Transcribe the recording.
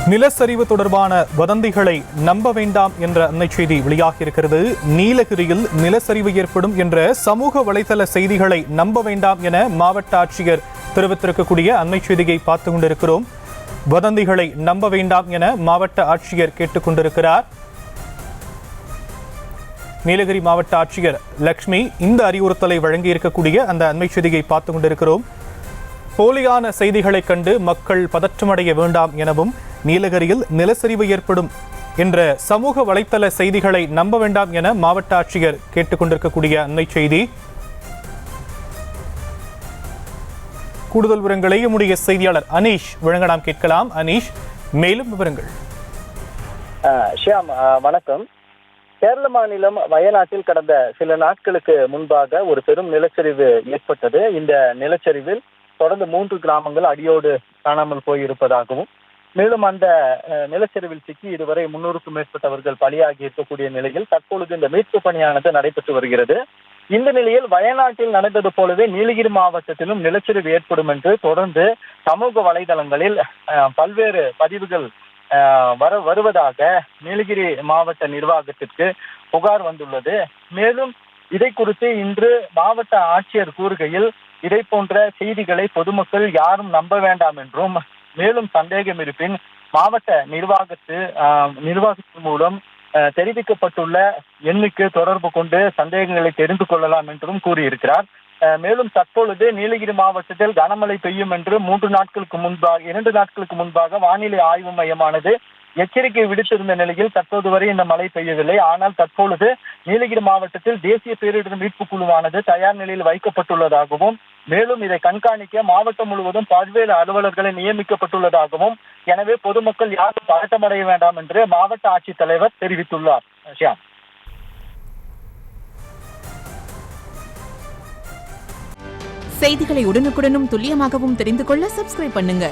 நிலச்சரிவு தொடர்பான வதந்திகளை நம்ப வேண்டாம் என்ற அன்னை செய்தி வெளியாகியிருக்கிறது. நீலகிரியில் நிலச்சரிவு ஏற்படும் என்ற சமூக வலைதள செய்திகளை நம்ப வேண்டாம் என மாவட்ட ஆட்சியர் தெரிவித்திருக்கக்கூடிய அன்னை செய்தியை பார்த்து கொண்டிருக்கிறோம். வதந்திகளை நம்ப வேண்டாம் என மாவட்ட ஆட்சியர் கேட்டுக் கொண்டிருக்கிறார். நீலகிரி மாவட்ட ஆட்சியர் லக்ஷ்மி இந்த அறிவுறுத்தலை வழங்கியிருக்கக்கூடிய அந்த அண்மை செய்தியை பார்த்து கொண்டிருக்கிறோம். போலியான செய்திகளை கண்டு மக்கள் பதற்றமடைய வேண்டாம் எனவும், நீலகிரியில் நிலச்சரிவு ஏற்படும் என்ற சமூக வலைத்தள செய்திகளை நம்ப வேண்டாம் என மாவட்ட ஆட்சியர் கேட்டுக் கொண்டிருக்கக்கூடிய அண்மை செய்தி. கூடுதல் விவரங்களை நம்முடைய செய்தியாளர் அனீஷ் வழங்க நாம் கேட்கலாம். அனீஷ், மேலும் விவரங்கள். ஷியாம், வணக்கம். கேரள மாநிலம் வயநாட்டில் கடந்த சில நாட்களுக்கு முன்பாக ஒரு பெரும் நிலச்சரிவு ஏற்பட்டது. இந்த நிலச்சரிவில் தொடர்ந்து 3 கிராமங்கள் அடியோடு காணாமல் போயிருப்பதாகவும், மேலும் அந்த நிலச்சரிவில் சிக்கி இதுவரை 300க்கும் மேற்பட்டவர்கள் பலியாகி இருக்கக்கூடிய நிலையில் தற்பொழுது இந்த மீட்பு பணியானது நடைபெற்று வருகிறது. இந்த நிலையில் வயநாட்டில் நடந்தது போலவே நீலகிரி மாவட்டத்திலும் நிலச்சரிவு ஏற்படும் என்று தொடர்ந்து சமூக வலைதளங்களில் பல்வேறு பதிவுகள் வருவதாக நீலகிரி மாவட்ட நிர்வாகத்திற்கு புகார் வந்துள்ளது. மேலும் இதை குறித்து இன்று மாவட்ட ஆட்சியர் கூறுகையில், இதை போன்ற செய்திகளை பொதுமக்கள் யாரும் நம்ப வேண்டாம் என்றும், மேலும் சந்தேகம் இருப்பின் மாவட்ட நிர்வாகத்தின் மூலம் தெரிவிக்கப்பட்டுள்ள எண்ணுக்கு தொடர்பு கொண்டு சந்தேகங்களை தெரிந்து கொள்ளலாம் என்றும் கூறியிருக்கிறார். மேலும் தற்பொழுது நீலகிரி மாவட்டத்தில் கனமழை பெய்யும் என்று 2 நாட்களுக்கு முன்பாக வானிலை ஆய்வு மையமானது எச்சரிக்கை விடுத்திருந்த நிலையில் தற்போது வரை இந்த மழை பெய்யவில்லை. ஆனால் தற்பொழுது நீலகிரி மாவட்டத்தில் தேசிய பேரிடர் மீட்பு குழுவானது தயார் நிலையில் வைக்கப்பட்டுள்ளதாகவும், மேலும் இதை கண்காணிக்க மாவட்டம் முழுவதும் பல்வேறு அலுவலர்களை நியமிக்கப்பட்டுள்ளதாகவும், எனவே பொதுமக்கள் யாரும் பதட்டமடைய வேண்டாம் என்று மாவட்ட ஆட்சித்தலைவர் தெரிவித்துள்ளார். செய்திகளை உடனுக்குடனும் துல்லியமாகவும் தெரிந்து கொள்ள சப்ஸ்கிரைப் பண்ணுங்க.